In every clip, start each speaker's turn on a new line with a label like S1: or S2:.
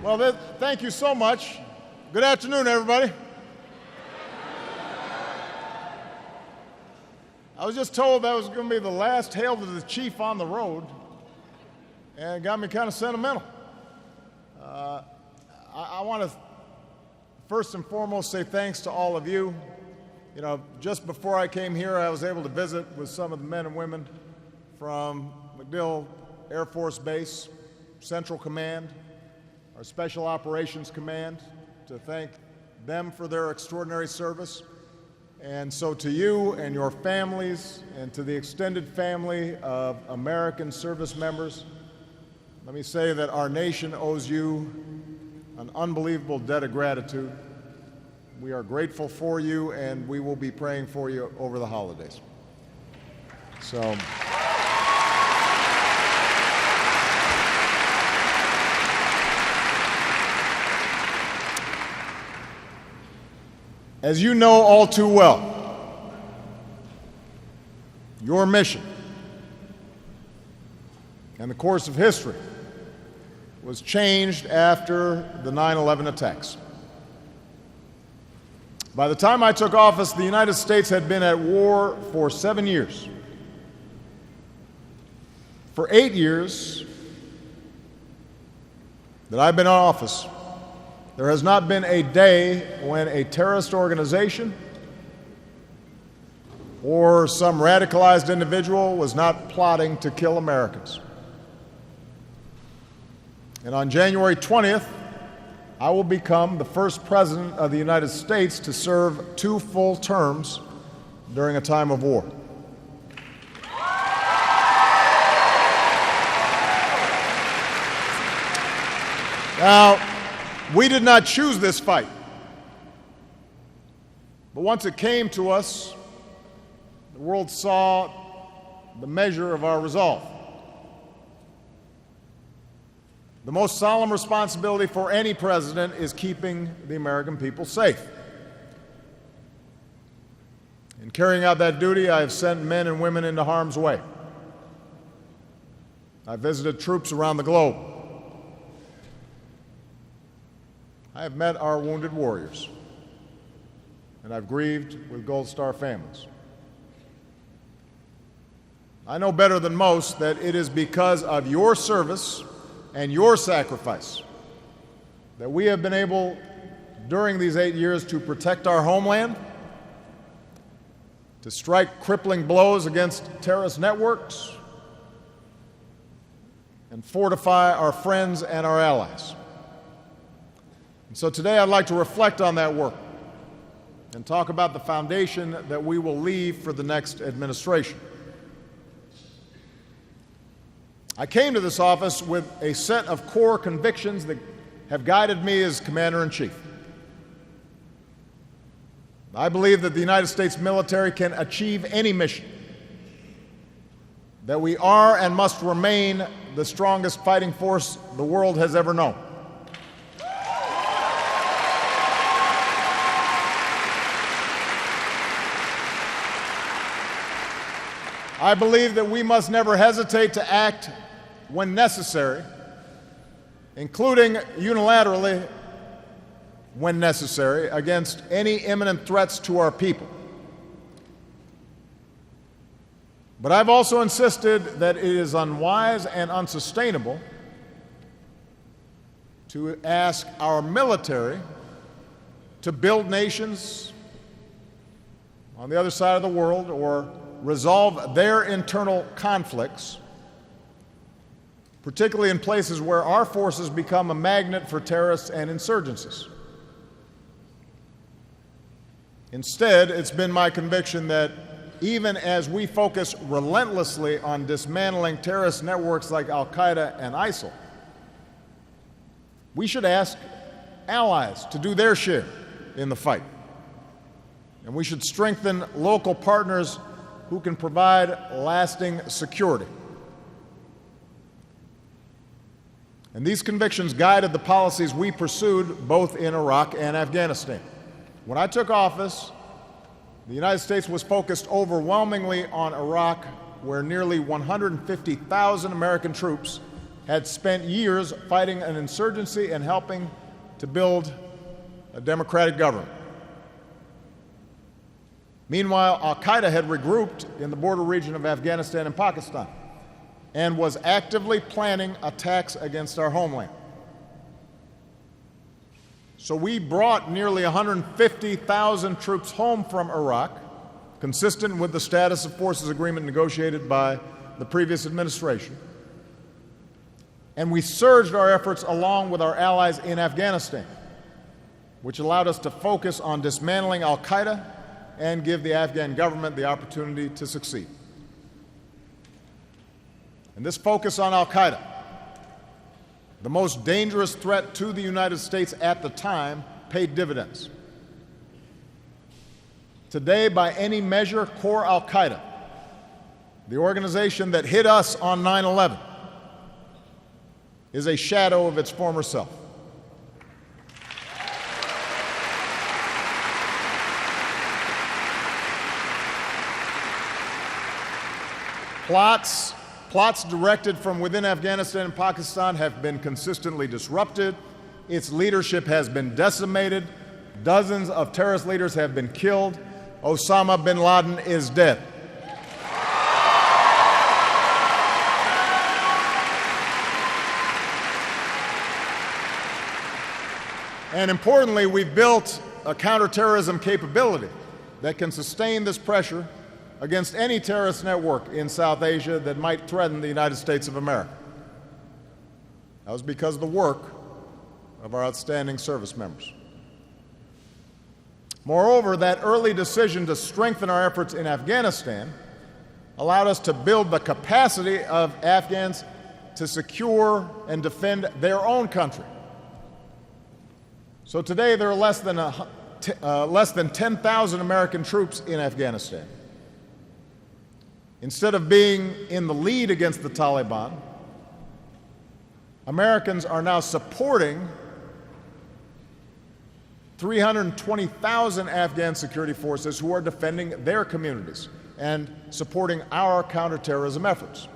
S1: Well, thank you so much. Good afternoon, everybody. I was just told that was going to be the last Hail to the Chief on the road, and it got me kind of sentimental. I want to first and foremost say thanks to all of you. You know, just before I came here, I was able to visit with some of the men and women from MacDill Air Force Base, Central Command, our Special Operations Command, to thank them for their extraordinary service. And so to you and your families and to the extended family of American service members, let me say that our nation owes you an unbelievable debt of gratitude. We are grateful for you, and we will be praying for you over the holidays. So, as you know all too well, your mission and the course of history was changed after the 9/11 attacks. By the time I took office, the United States had been at war for 7 years. For 8 years that I've been in office, there has not been a day when a terrorist organization or some radicalized individual was not plotting to kill Americans. And on January 20th, I will become the first president of the United States to serve 2 full terms during a time of war. Now, we did not choose this fight, but once it came to us, the world saw the measure of our resolve. The most solemn responsibility for any president is keeping the American people safe. In carrying out that duty, I have sent men and women into harm's way. I've visited troops around the globe. I have met our wounded warriors, and I've grieved with Gold Star families. I know better than most that it is because of your service and your sacrifice that we have been able, during these 8 years, to protect our homeland, to strike crippling blows against terrorist networks, and fortify our friends and our allies. And so today I'd like to reflect on that work and talk about the foundation that we will leave for the next administration. I came to this office with a set of core convictions that have guided me as Commander-in-Chief. I believe that the United States military can achieve any mission, that we are and must remain the strongest fighting force the world has ever known. I believe that we must never hesitate to act when necessary, including unilaterally when necessary, against any imminent threats to our people. But I've also insisted that it is unwise and unsustainable to ask our military to build nations on the other side of the world or resolve their internal conflicts, particularly in places where our forces become a magnet for terrorists and insurgencies. Instead, it's been my conviction that even as we focus relentlessly on dismantling terrorist networks like Al-Qaeda and ISIL, we should ask allies to do their share in the fight. And we should strengthen local partners who can provide lasting security. And these convictions guided the policies we pursued both in Iraq and Afghanistan. When I took office, the United States was focused overwhelmingly on Iraq, where nearly 150,000 American troops had spent years fighting an insurgency and helping to build a democratic government. Meanwhile, al-Qaeda had regrouped in the border region of Afghanistan and Pakistan and was actively planning attacks against our homeland. So we brought nearly 150,000 troops home from Iraq, consistent with the status of forces agreement negotiated by the previous administration. And we surged our efforts along with our allies in Afghanistan, which allowed us to focus on dismantling al-Qaeda and give the Afghan government the opportunity to succeed. And this focus on al-Qaeda, the most dangerous threat to the United States at the time, paid dividends. Today, by any measure, core al-Qaeda, the organization that hit us on 9/11, is a shadow of its former self. Plots directed from within Afghanistan and Pakistan have been consistently disrupted. Its leadership has been decimated. Dozens of terrorist leaders have been killed. Osama bin Laden is dead. And importantly, we've built a counterterrorism capability that can sustain this pressure against any terrorist network in South Asia that might threaten the United States of America. That was because of the work of our outstanding service members. Moreover, that early decision to strengthen our efforts in Afghanistan allowed us to build the capacity of Afghans to secure and defend their own country. So today there are less than 10,000 American troops in Afghanistan. Instead of being in the lead against the Taliban, Americans are now supporting 320,000 Afghan security forces who are defending their communities and supporting our counterterrorism efforts.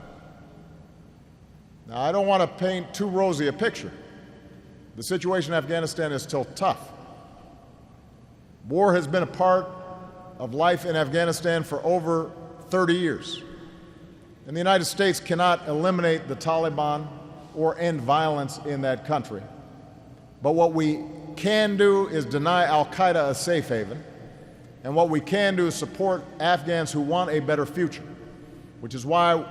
S1: Now, I don't want to paint too rosy a picture. The situation in Afghanistan is still tough. War has been a part of life in Afghanistan for over 30 years. And the United States cannot eliminate the Taliban or end violence in that country. But what we can do is deny al-Qaeda a safe haven, and what we can do is support Afghans who want a better future, which is why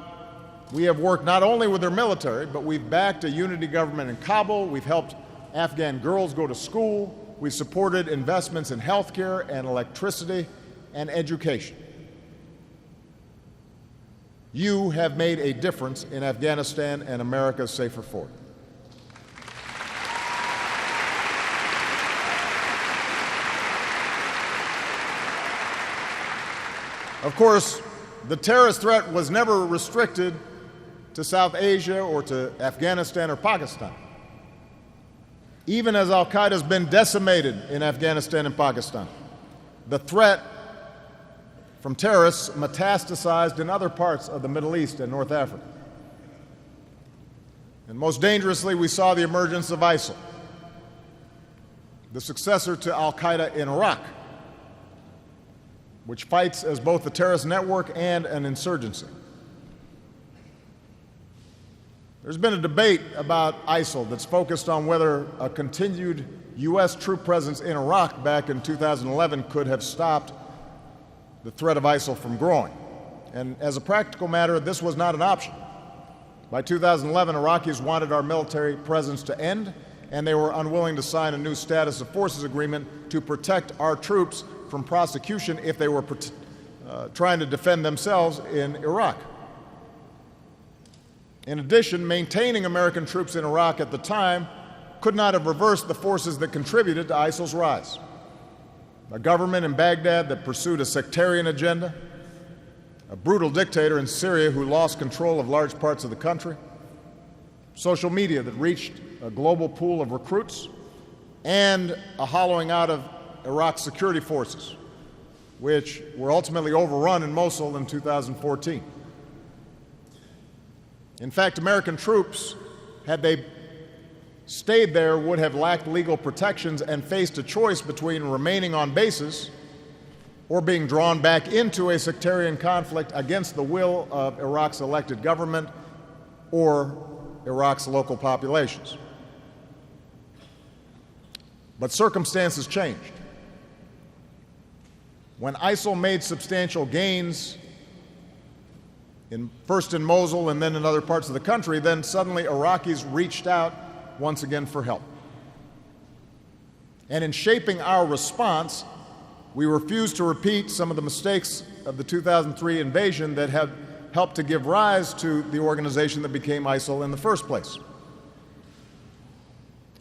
S1: we have worked not only with their military, but we've backed a unity government in Kabul, we've helped Afghan girls go to school, we've supported investments in healthcare and electricity and education. You have made a difference in Afghanistan and America's safer forward. Of course, the terrorist threat was never restricted to South Asia or to Afghanistan or Pakistan. Even as al-Qaeda has been decimated in Afghanistan and Pakistan, the threat from terrorists metastasized in other parts of the Middle East and North Africa. And most dangerously, we saw the emergence of ISIL, the successor to al-Qaeda in Iraq, which fights as both a terrorist network and an insurgency. There's been a debate about ISIL that's focused on whether a continued U.S. troop presence in Iraq back in 2011 could have stopped the threat of ISIL from growing. And as a practical matter, this was not an option. By 2011, Iraqis wanted our military presence to end, and they were unwilling to sign a new status of forces agreement to protect our troops from prosecution if they were trying to defend themselves in Iraq. In addition, maintaining American troops in Iraq at the time could not have reversed the forces that contributed to ISIL's rise. A government in Baghdad that pursued a sectarian agenda, a brutal dictator in Syria who lost control of large parts of the country, social media that reached a global pool of recruits, and a hollowing out of Iraq's security forces, which were ultimately overrun in Mosul in 2014. In fact, American troops had they stayed there, would have lacked legal protections and faced a choice between remaining on bases or being drawn back into a sectarian conflict against the will of Iraq's elected government or Iraq's local populations. But circumstances changed. When ISIL made substantial gains, first in Mosul and then in other parts of the country, then suddenly Iraqis reached out once again for help. And in shaping our response, we refused to repeat some of the mistakes of the 2003 invasion that had helped to give rise to the organization that became ISIL in the first place.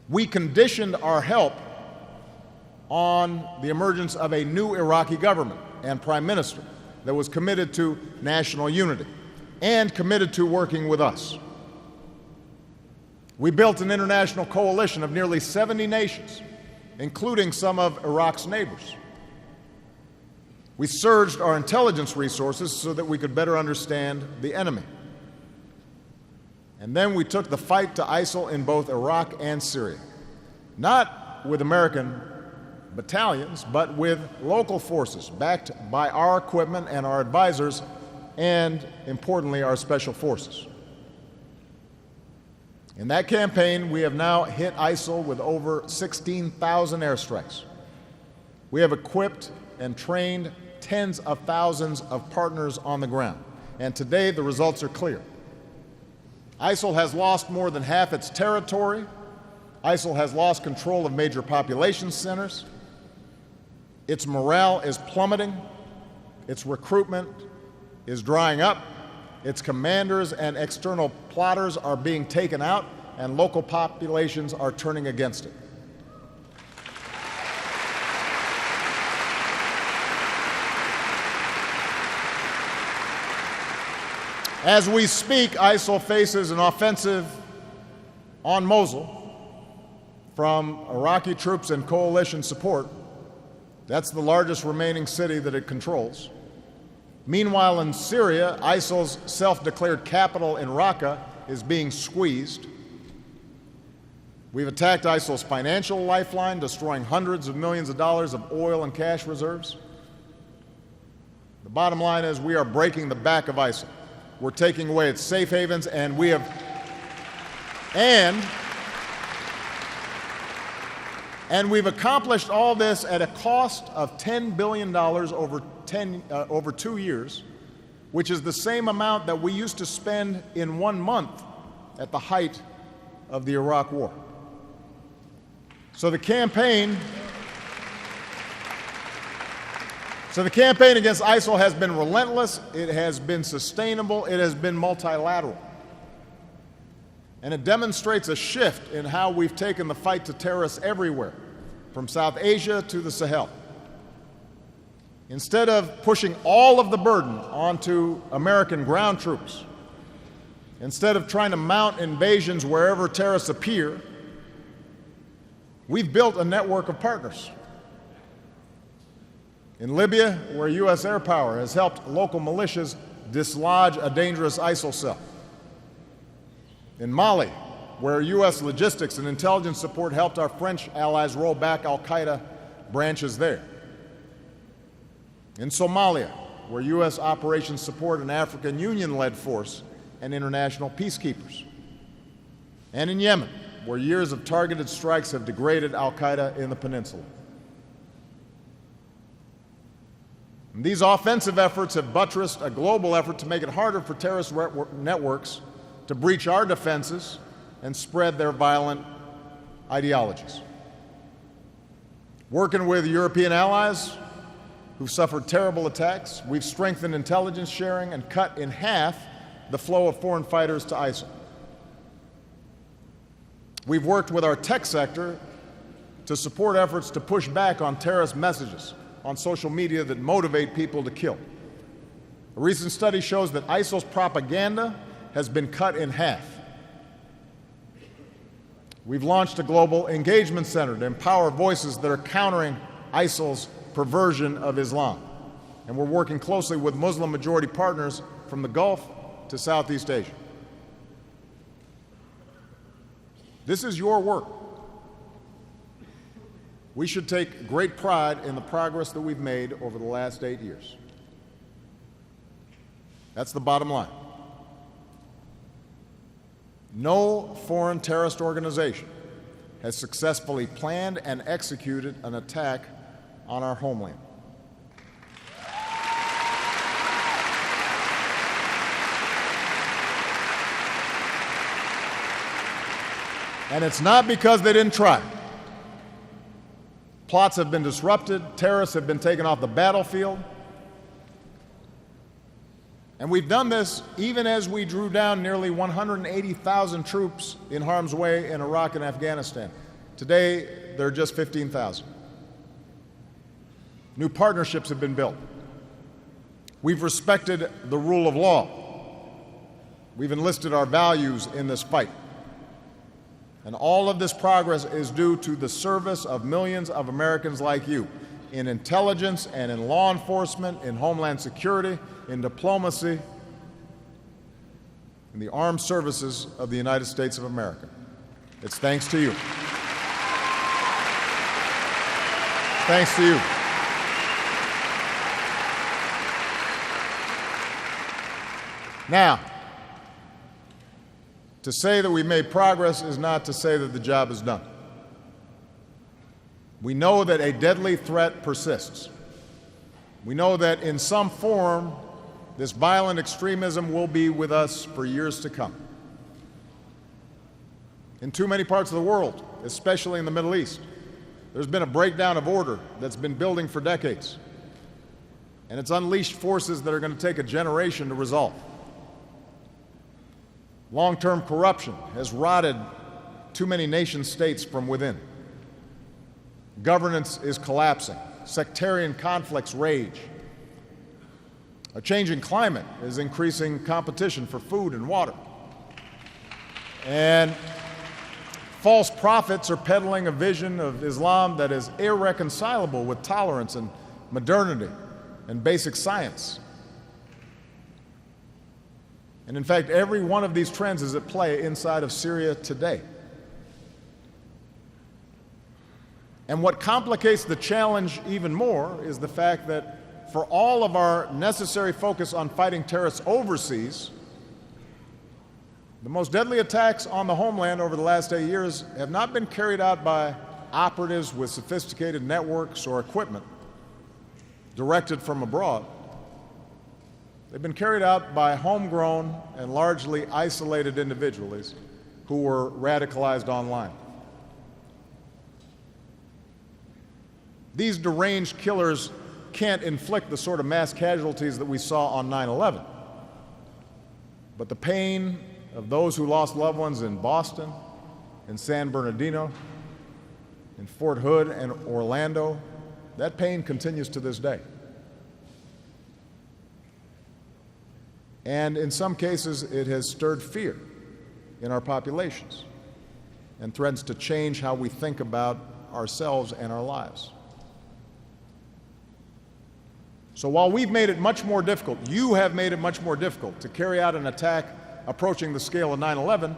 S1: We conditioned our help on the emergence of a new Iraqi government and prime minister that was committed to national unity and committed to working with us. We built an international coalition of nearly 70 nations, including some of Iraq's neighbors. We surged our intelligence resources so that we could better understand the enemy. And then we took the fight to ISIL in both Iraq and Syria, not with American battalions, but with local forces backed by our equipment and our advisors and, importantly, our special forces. In that campaign, we have now hit ISIL with over 16,000 airstrikes. We have equipped and trained tens of thousands of partners on the ground, and today the results are clear. ISIL has lost more than half its territory. ISIL has lost control of major population centers. Its morale is plummeting. Its recruitment is drying up. Its commanders and external plotters are being taken out, and local populations are turning against it. As we speak, ISIL faces an offensive on Mosul from Iraqi troops and coalition support. That's the largest remaining city that it controls. Meanwhile, in Syria, ISIL's self-declared capital in Raqqa is being squeezed. We've attacked ISIL's financial lifeline, destroying hundreds of millions of dollars of oil and cash reserves. The bottom line is we are breaking the back of ISIL. We're taking away its safe havens, and we've accomplished all this at a cost of $10 billion over 2 years, which is the same amount that we used to spend in 1 month at the height of the Iraq War. So the campaign against ISIL has been relentless, it has been sustainable, it has been multilateral. And it demonstrates a shift in how we've taken the fight to terrorists everywhere, from South Asia to the Sahel. Instead of pushing all of the burden onto American ground troops, instead of trying to mount invasions wherever terrorists appear, we've built a network of partners. In Libya, where U.S. air power has helped local militias dislodge a dangerous ISIL cell. In Mali, where U.S. logistics and intelligence support helped our French allies roll back al-Qaeda branches there. In Somalia, where U.S. operations support an African Union-led force and international peacekeepers. And in Yemen, where years of targeted strikes have degraded al-Qaeda in the peninsula. And these offensive efforts have buttressed a global effort to make it harder for terrorist networks to breach our defenses and spread their violent ideologies. Working with European allies who've suffered terrible attacks, we've strengthened intelligence sharing and cut in half the flow of foreign fighters to ISIL. We've worked with our tech sector to support efforts to push back on terrorist messages on social media that motivate people to kill. A recent study shows that ISIL's propaganda has been cut in half. We've launched a global engagement center to empower voices that are countering ISIL's perversion of Islam. And we're working closely with Muslim-majority partners from the Gulf to Southeast Asia. This is your work. We should take great pride in the progress that we've made over the last 8 years. That's the bottom line. No foreign terrorist organization has successfully planned and executed an attack on our homeland. And it's not because they didn't try. Plots have been disrupted, terrorists have been taken off the battlefield. And we've done this even as we drew down nearly 180,000 troops in harm's way in Iraq and Afghanistan. Today, there are just 15,000. New partnerships have been built. We've respected the rule of law. We've enlisted our values in this fight. And all of this progress is due to the service of millions of Americans like you in intelligence and in law enforcement, in homeland security, in diplomacy, in the armed services of the United States of America. It's thanks to you. Thanks to you. Now, to say that we made progress is not to say that the job is done. We know that a deadly threat persists. We know that in some form, this violent extremism will be with us for years to come. In too many parts of the world, especially in the Middle East, there's been a breakdown of order that's been building for decades. And it's unleashed forces that are going to take a generation to resolve. Long-term corruption has rotted too many nation-states from within. Governance is collapsing. Sectarian conflicts rage. A changing climate is increasing competition for food and water. And false prophets are peddling a vision of Islam that is irreconcilable with tolerance and modernity and basic science. And in fact, every one of these trends is at play inside of Syria today. And what complicates the challenge even more is the fact that for all of our necessary focus on fighting terrorists overseas, the most deadly attacks on the homeland over the last 8 years have not been carried out by operatives with sophisticated networks or equipment directed from abroad. They've been carried out by homegrown and largely isolated individuals who were radicalized online. These deranged killers can't inflict the sort of mass casualties that we saw on 9/11. But the pain of those who lost loved ones in Boston, in San Bernardino, in Fort Hood and Orlando, that pain continues to this day. And in some cases, it has stirred fear in our populations and threatens to change how we think about ourselves and our lives. So while we've made it much more difficult, you have made it much more difficult to carry out an attack approaching the scale of 9/11,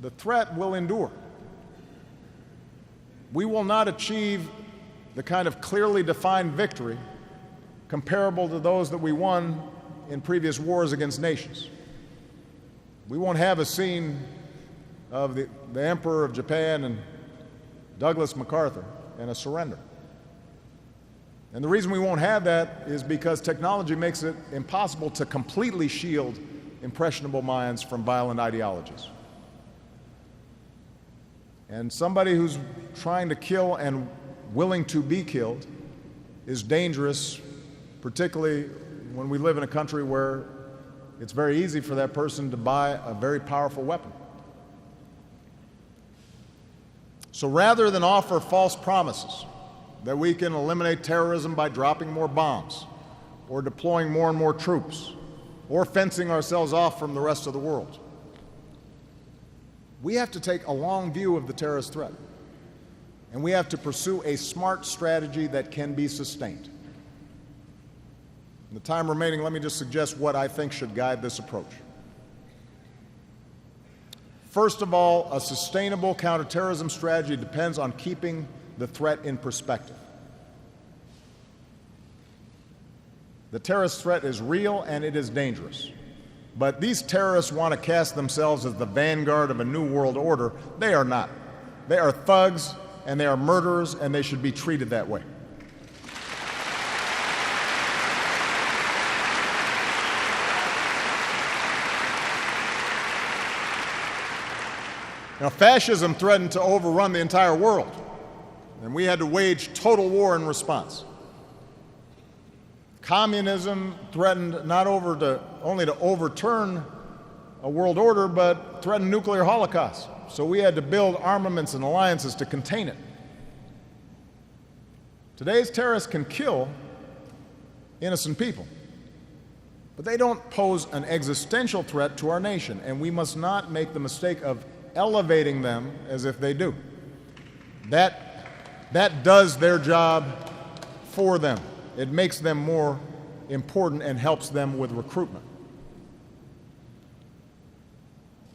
S1: the threat will endure. We will not achieve the kind of clearly defined victory comparable to those that we won in previous wars against nations. We won't have a scene of the Emperor of Japan and Douglas MacArthur and a surrender. And the reason we won't have that is because technology makes it impossible to completely shield impressionable minds from violent ideologies. And somebody who's trying to kill and willing to be killed is dangerous, particularly when we live in a country where it's very easy for that person to buy a very powerful weapon. So rather than offer false promises that we can eliminate terrorism by dropping more bombs or deploying more and more troops or fencing ourselves off from the rest of the world, we have to take a long view of the terrorist threat, and we have to pursue a smart strategy that can be sustained. In the time remaining, let me just suggest what I think should guide this approach. First of all, a sustainable counterterrorism strategy depends on keeping the threat in perspective. The terrorist threat is real and it is dangerous. But these terrorists want to cast themselves as the vanguard of a new world order. They are not. They are thugs and they are murderers, and they should be treated that way. Now, fascism threatened to overrun the entire world, and we had to wage total war in response. Communism threatened not only to overturn a world order, but threatened nuclear holocaust. So we had to build armaments and alliances to contain it. Today's terrorists can kill innocent people, but they don't pose an existential threat to our nation, and we must not make the mistake of elevating them as if they do. That does their job for them. It makes them more important and helps them with recruitment.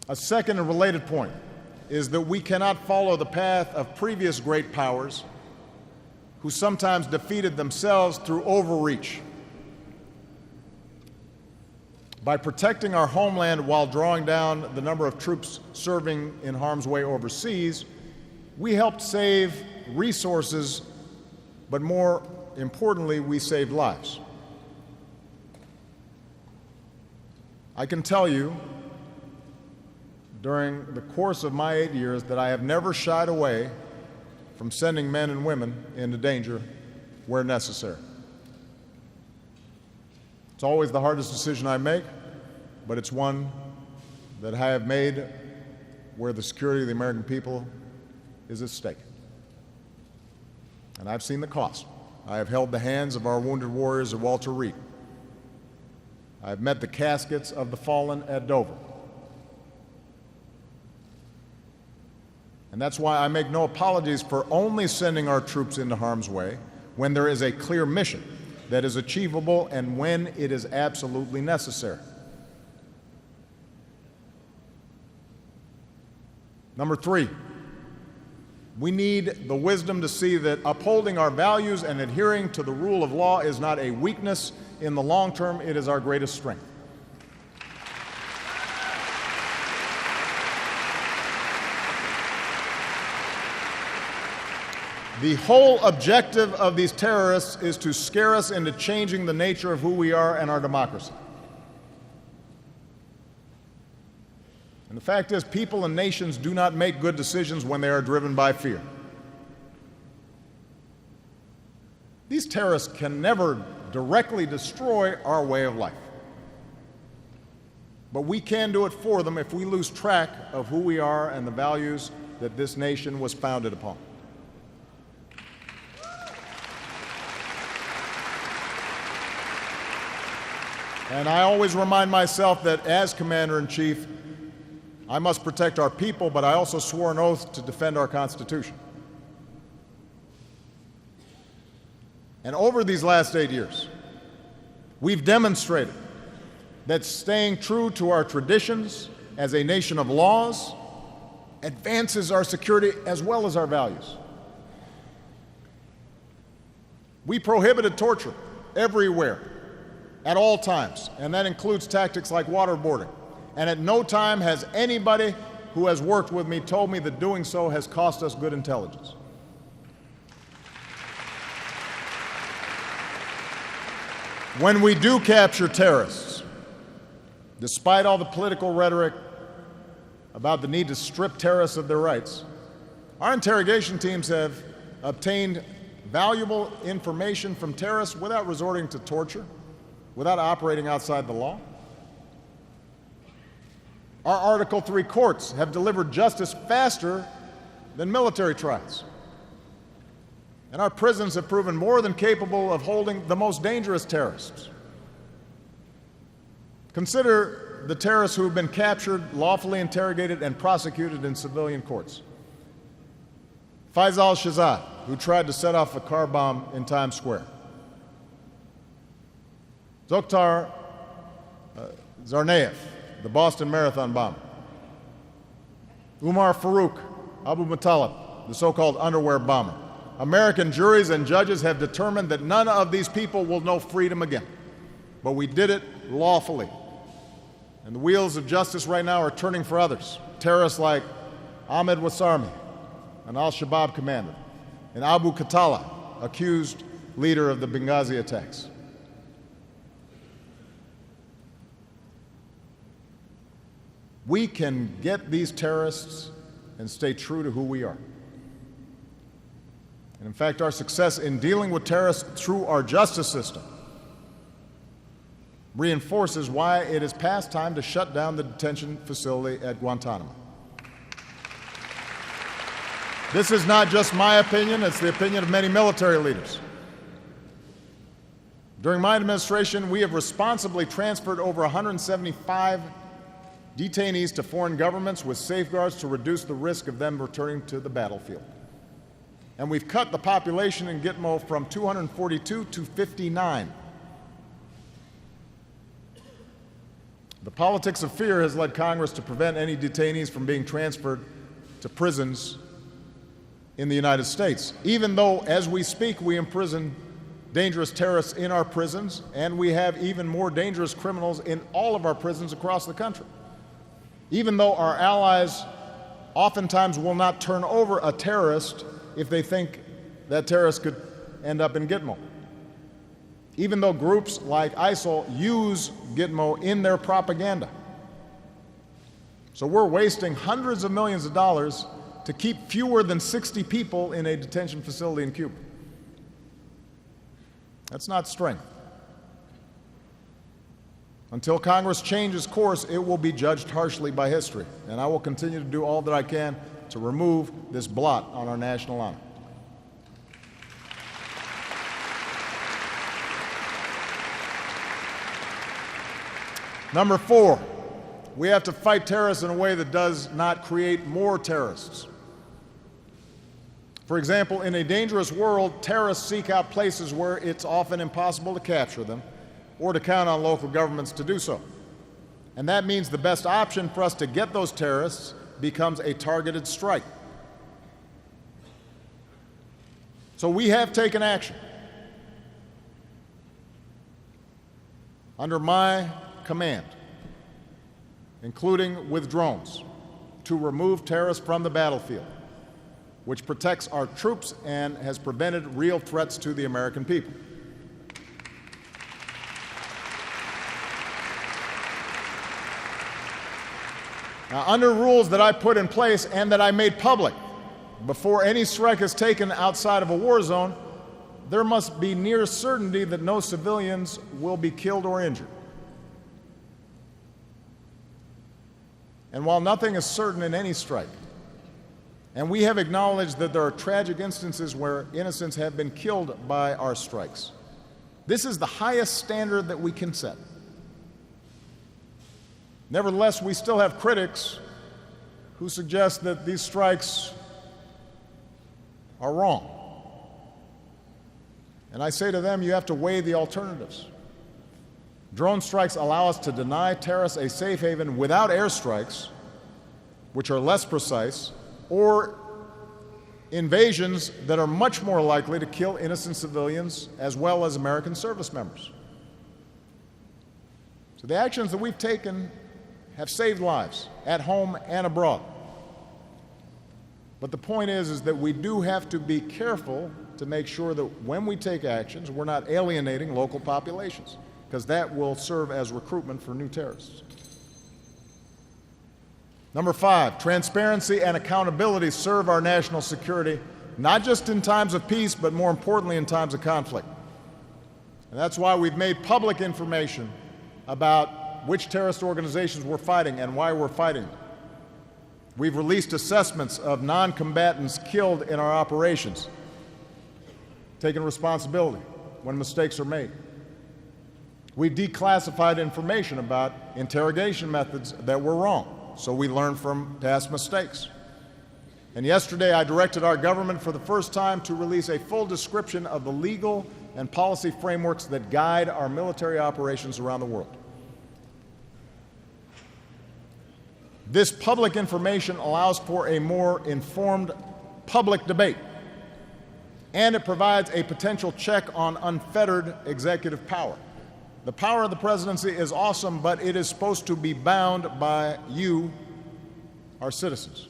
S1: A second and related point is that we cannot follow the path of previous great powers who sometimes defeated themselves through overreach. By protecting our homeland while drawing down the number of troops serving in harm's way overseas, we helped save resources, but more importantly, we saved lives. I can tell you, during the course of my 8 years, that I have never shied away from sending men and women into danger where necessary. It's always the hardest decision I make, but it's one that I have made where the security of the American people is at stake. And I've seen the cost. I have held the hands of our wounded warriors at Walter Reed. I've met the caskets of the fallen at Dover. And that's why I make no apologies for only sending our troops into harm's way when there is a clear mission that is achievable and when it is absolutely necessary. Number three, we need the wisdom to see that upholding our values and adhering to the rule of law is not a weakness. In the long term, it is our greatest strength. The whole objective of these terrorists is to scare us into changing the nature of who we are and our democracy. And the fact is, people and nations do not make good decisions when they are driven by fear. These terrorists can never directly destroy our way of life. But we can do it for them if we lose track of who we are and the values that this nation was founded upon. And I always remind myself that as Commander-in-Chief, I must protect our people, but I also swore an oath to defend our Constitution. And over these last 8 years, we've demonstrated that staying true to our traditions as a nation of laws advances our security as well as our values. We prohibited torture everywhere, at all times, and that includes tactics like waterboarding. And at no time has anybody who has worked with me told me that doing so has cost us good intelligence. When we do capture terrorists, despite all the political rhetoric about the need to strip terrorists of their rights, our interrogation teams have obtained valuable information from terrorists without resorting to torture, without operating outside the law. Our Article III courts have delivered justice faster than military trials. And our prisons have proven more than capable of holding the most dangerous terrorists. Consider the terrorists who have been captured, lawfully interrogated, and prosecuted in civilian courts. Faisal Shahzad, who tried to set off a car bomb in Times Square. Zokhtar Tsarnaev, the Boston Marathon bomber. Umar Farouk, Abu Muttalib, the so-called underwear bomber. American juries and judges have determined that none of these people will know freedom again. But we did it lawfully. And the wheels of justice right now are turning for others. Terrorists like Ahmed Wasarmi, an al-Shabaab commander, and Abu Khatala, accused leader of the Benghazi attacks. We can get these terrorists and stay true to who we are. And in fact, our success in dealing with terrorists through our justice system reinforces why it is past time to shut down the detention facility at Guantanamo. This is not just my opinion, it's the opinion of many military leaders. During my administration, we have responsibly transferred over 175 detainees to foreign governments with safeguards to reduce the risk of them returning to the battlefield. And we've cut the population in Gitmo from 242 to 59. The politics of fear has led Congress to prevent any detainees from being transferred to prisons in the United States, even though, as we speak, we imprison dangerous terrorists in our prisons, and we have even more dangerous criminals in all of our prisons across the country. Even though our allies oftentimes will not turn over a terrorist if they think that terrorist could end up in Gitmo. Even though groups like ISIL use Gitmo in their propaganda. So we're wasting hundreds of millions of dollars to keep fewer than 60 people in a detention facility in Cuba. That's not strength. Until Congress changes course, it will be judged harshly by history, and I will continue to do all that I can to remove this blot on our national honor. Number 4, we have to fight terrorists in a way that does not create more terrorists. For example, in a dangerous world, terrorists seek out places where it's often impossible to capture them or to count on local governments to do so. And that means the best option for us to get those terrorists becomes a targeted strike. So we have taken action. Under my command, including with drones, to remove terrorists from the battlefield, which protects our troops and has prevented real threats to the American people. Now, under rules that I put in place and that I made public, before any strike is taken outside of a war zone, there must be near certainty that no civilians will be killed or injured. And while nothing is certain in any strike, and we have acknowledged that there are tragic instances where innocents have been killed by our strikes, this is the highest standard that we can set. Nevertheless, we still have critics who suggest that these strikes are wrong. And I say to them, you have to weigh the alternatives. Drone strikes allow us to deny terrorists a safe haven without airstrikes, which are less precise, or invasions that are much more likely to kill innocent civilians as well as American service members. So the actions that we've taken have saved lives at home and abroad. But the point is that we do have to be careful to make sure that when we take actions, we're not alienating local populations, because that will serve as recruitment for new terrorists. Number 5, transparency and accountability serve our national security, not just in times of peace, but more importantly in times of conflict. And that's why we've made public information about which terrorist organizations we're fighting and why we're fighting them. We've released assessments of non-combatants killed in our operations, taking responsibility when mistakes are made. We've declassified information about interrogation methods that were wrong, so we learn from past mistakes. And yesterday I directed our government for the first time to release a full description of the legal and policy frameworks that guide our military operations around the world. This public information allows for a more informed public debate, and it provides a potential check on unfettered executive power. The power of the presidency is awesome, but it is supposed to be bound by you, our citizens.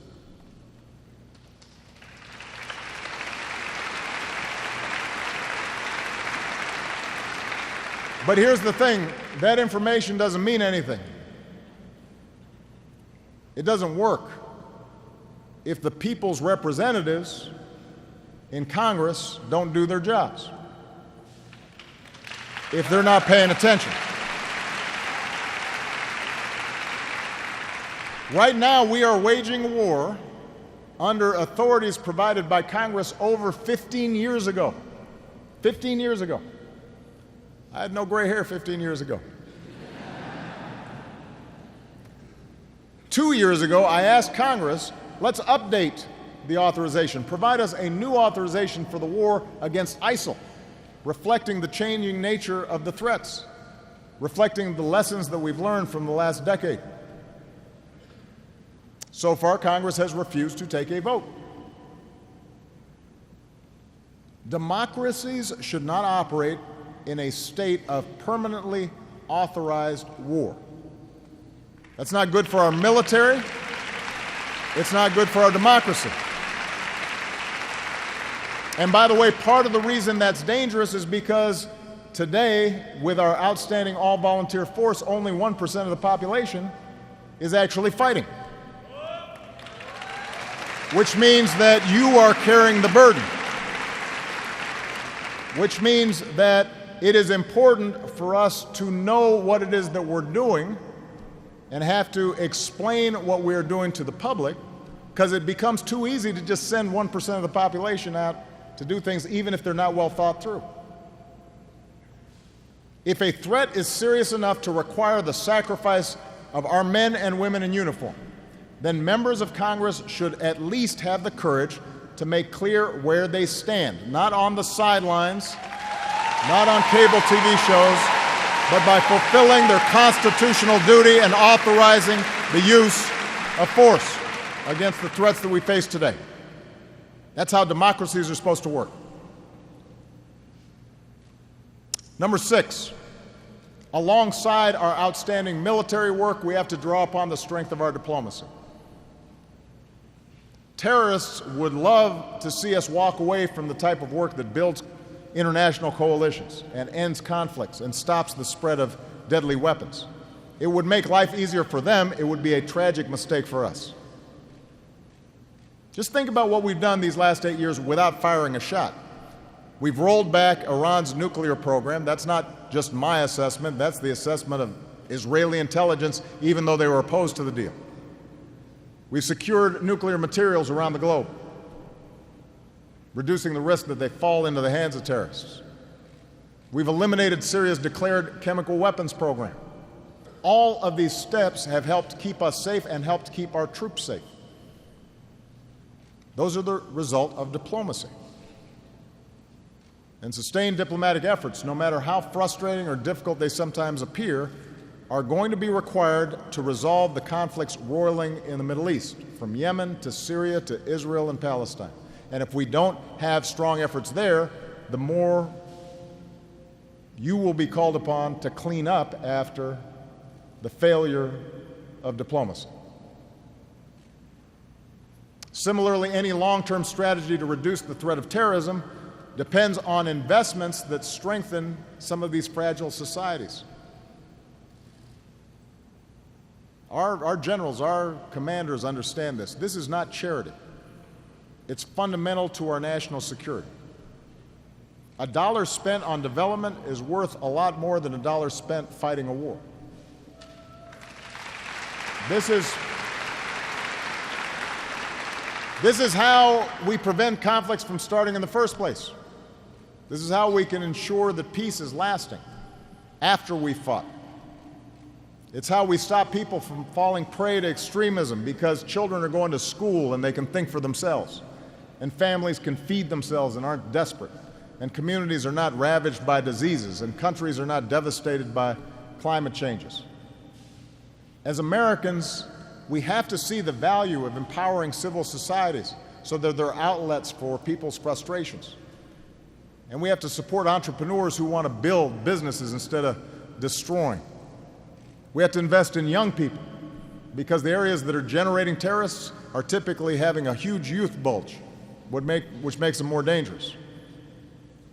S1: But here's the thing, that information doesn't mean anything. It doesn't work if the people's representatives in Congress don't do their jobs, if they're not paying attention. Right now, we are waging a war under authorities provided by Congress over 15 years ago. 15 years ago. I had no gray hair 15 years ago. 2 years ago, I asked Congress, let's update the authorization, provide us a new authorization for the war against ISIL, reflecting the changing nature of the threats, reflecting the lessons that we've learned from the last decade. So far, Congress has refused to take a vote. Democracies should not operate in a state of permanently authorized war. That's not good for our military. It's not good for our democracy. And by the way, part of the reason that's dangerous is because today, with our outstanding all-volunteer force, only 1% of the population is actually fighting. Which means that you are carrying the burden. Which means that it is important for us to know what it is that we're doing and have to explain what we're doing to the public, because it becomes too easy to just send 1% of the population out to do things even if they're not well thought through. If a threat is serious enough to require the sacrifice of our men and women in uniform, then members of Congress should at least have the courage to make clear where they stand, not on the sidelines, not on cable TV shows, but by fulfilling their constitutional duty and authorizing the use of force against the threats that we face today. That's how democracies are supposed to work. Number 6, alongside our outstanding military work, we have to draw upon the strength of our diplomacy. Terrorists would love to see us walk away from the type of work that builds international coalitions and ends conflicts and stops the spread of deadly weapons. It would make life easier for them. It would be a tragic mistake for us. Just think about what we've done these last 8 years without firing a shot. We've rolled back Iran's nuclear program. That's not just my assessment. That's the assessment of Israeli intelligence, even though they were opposed to the deal. We've secured nuclear materials around the globe, reducing the risk that they fall into the hands of terrorists. We've eliminated Syria's declared chemical weapons program. All of these steps have helped keep us safe and helped keep our troops safe. Those are the result of diplomacy. And sustained diplomatic efforts, no matter how frustrating or difficult they sometimes appear, are going to be required to resolve the conflicts roiling in the Middle East, from Yemen to Syria to Israel and Palestine. And if we don't have strong efforts there, the more you will be called upon to clean up after the failure of diplomacy. Similarly, any long-term strategy to reduce the threat of terrorism depends on investments that strengthen some of these fragile societies. Our generals, our commanders understand this. This is not charity. It's fundamental to our national security. A dollar spent on development is worth a lot more than a dollar spent fighting a war. This is how we prevent conflicts from starting in the first place. This is how we can ensure that peace is lasting after we've fought. It's how we stop people from falling prey to extremism, because children are going to school and they can think for themselves, and families can feed themselves and aren't desperate, and communities are not ravaged by diseases, and countries are not devastated by climate changes. As Americans, we have to see the value of empowering civil societies so that they're outlets for people's frustrations. And we have to support entrepreneurs who want to build businesses instead of destroying. We have to invest in young people because the areas that are generating terrorists are typically having a huge youth bulge, which makes them more dangerous.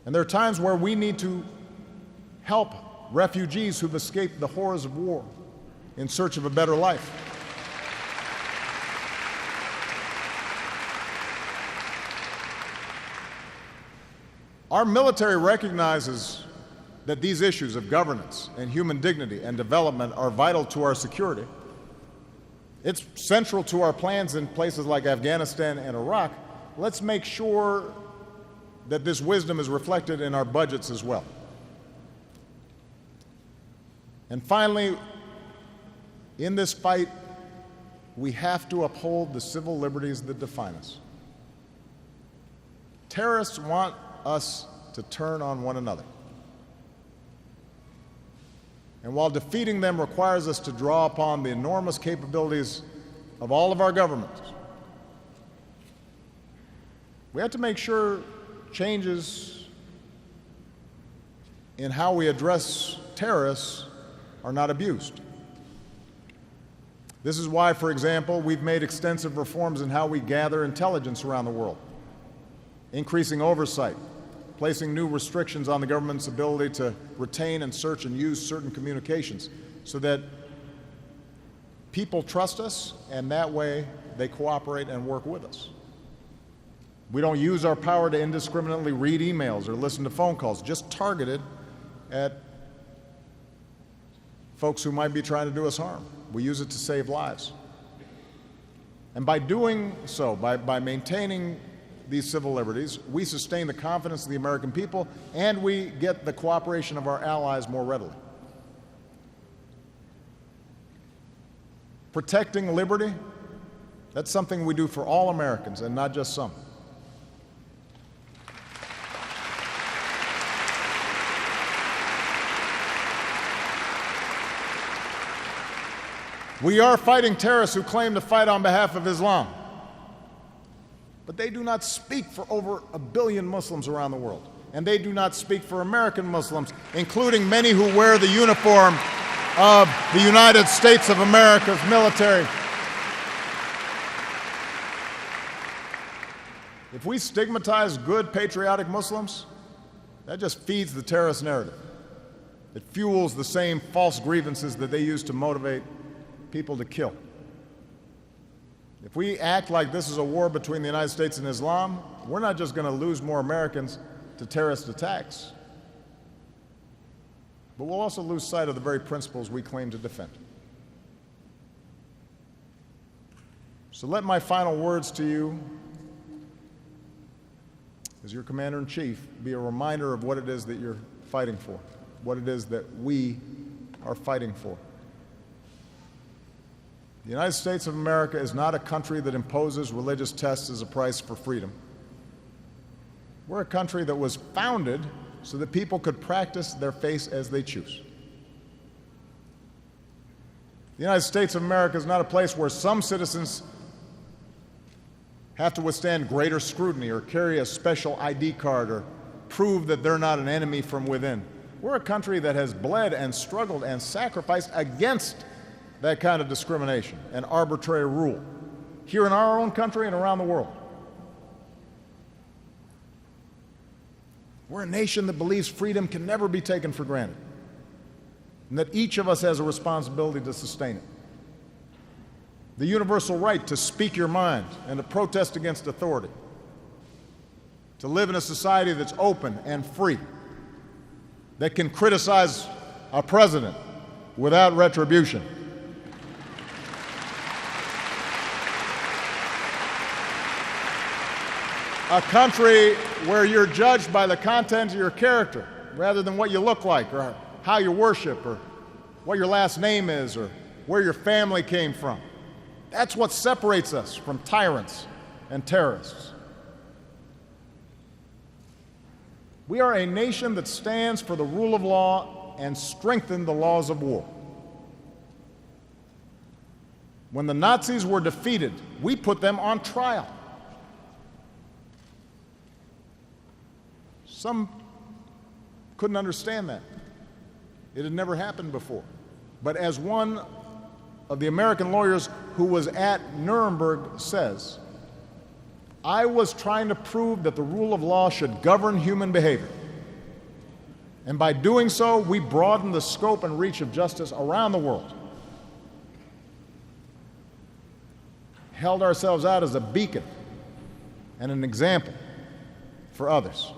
S1: And there are times where we need to help refugees who've escaped the horrors of war in search of a better life. Our military recognizes that these issues of governance and human dignity and development are vital to our security. It's central to our plans in places like Afghanistan and Iraq. Let's make sure that this wisdom is reflected in our budgets as well. And finally, in this fight, we have to uphold the civil liberties that define us. Terrorists want us to turn on one another. And while defeating them requires us to draw upon the enormous capabilities of all of our governments, we have to make sure changes in how we address terrorists are not abused. This is why, for example, we've made extensive reforms in how we gather intelligence around the world, increasing oversight, placing new restrictions on the government's ability to retain and search and use certain communications so that people trust us and that way they cooperate and work with us. We don't use our power to indiscriminately read emails or listen to phone calls, just targeted at folks who might be trying to do us harm. We use it to save lives. And by doing so, by maintaining these civil liberties, we sustain the confidence of the American people and we get the cooperation of our allies more readily. Protecting liberty, that's something we do for all Americans and not just some. We are fighting terrorists who claim to fight on behalf of Islam, but they do not speak for over 1 billion Muslims around the world, and they do not speak for American Muslims, including many who wear the uniform of the United States of America's military. If we stigmatize good, patriotic Muslims, that just feeds the terrorist narrative. It fuels the same false grievances that they use to motivate people to kill. If we act like this is a war between the United States and Islam, we're not just going to lose more Americans to terrorist attacks, but we'll also lose sight of the very principles we claim to defend. So let my final words to you, as your Commander-in-Chief, be a reminder of what it is that you're fighting for, what it is that we are fighting for. The United States of America is not a country that imposes religious tests as a price for freedom. We're a country that was founded so that people could practice their faith as they choose. The United States of America is not a place where some citizens have to withstand greater scrutiny or carry a special ID card or prove that they're not an enemy from within. We're a country that has bled and struggled and sacrificed against that kind of discrimination and arbitrary rule here in our own country and around the world. We're a nation that believes freedom can never be taken for granted and that each of us has a responsibility to sustain it. The universal right to speak your mind and to protest against authority, to live in a society that's open and free, that can criticize a president without retribution. A country where you're judged by the content of your character rather than what you look like or how you worship or what your last name is or where your family came from. That's what separates us from tyrants and terrorists. We are a nation that stands for the rule of law and strengthens the laws of war. When the Nazis were defeated, we put them on trial. Some couldn't understand that. It had never happened before. But as one of the American lawyers who was at Nuremberg says, I was trying to prove that the rule of law should govern human behavior. And by doing so, we broadened the scope and reach of justice around the world. Held ourselves out as a beacon and an example for others.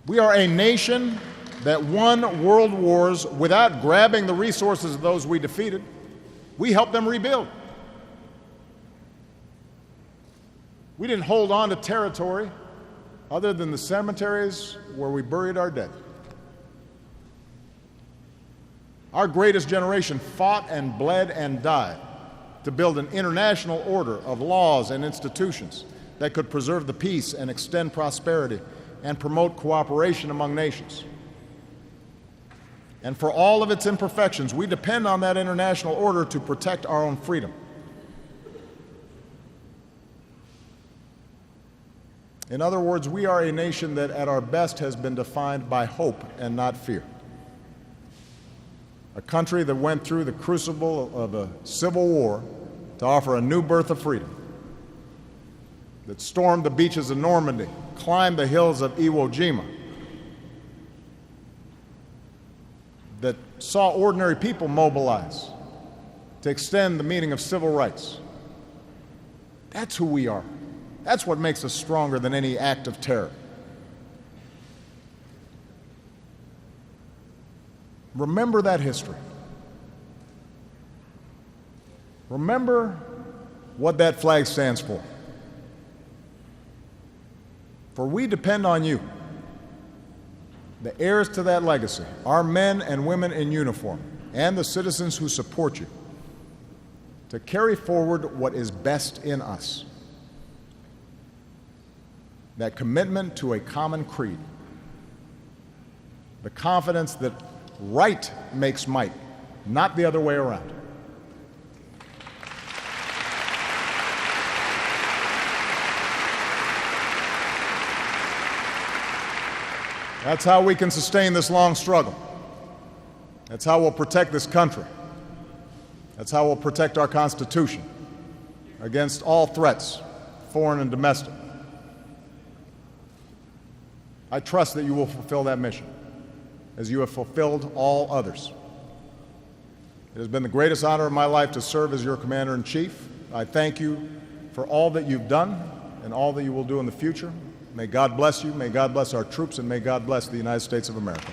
S1: We are a nation that won world wars without grabbing the resources of those we defeated. We helped them rebuild. We didn't hold on to territory other than the cemeteries where we buried our dead. Our greatest generation fought and bled and died to build an international order of laws and institutions that could preserve the peace and extend prosperity and promote cooperation among nations. And for all of its imperfections, we depend on that international order to protect our own freedom. In other words, we are a nation that at our best has been defined by hope and not fear. A country that went through the crucible of a civil war to offer a new birth of freedom, that stormed the beaches of Normandy, climbed the hills of Iwo Jima, that saw ordinary people mobilize to extend the meaning of civil rights. That's who we are. That's what makes us stronger than any act of terror. Remember that history. Remember what that flag stands for. For we depend on you, the heirs to that legacy, our men and women in uniform, and the citizens who support you, to carry forward what is best in us. That commitment to a common creed, the confidence that right makes might, not the other way around. That's how we can sustain this long struggle. That's how we'll protect this country. That's how we'll protect our Constitution against all threats, foreign and domestic. I trust that you will fulfill that mission, as you have fulfilled all others. It has been the greatest honor of my life to serve as your Commander-in-Chief. I thank you for all that you've done and all that you will do in the future. May God bless you, may God bless our troops, and may God bless the United States of America.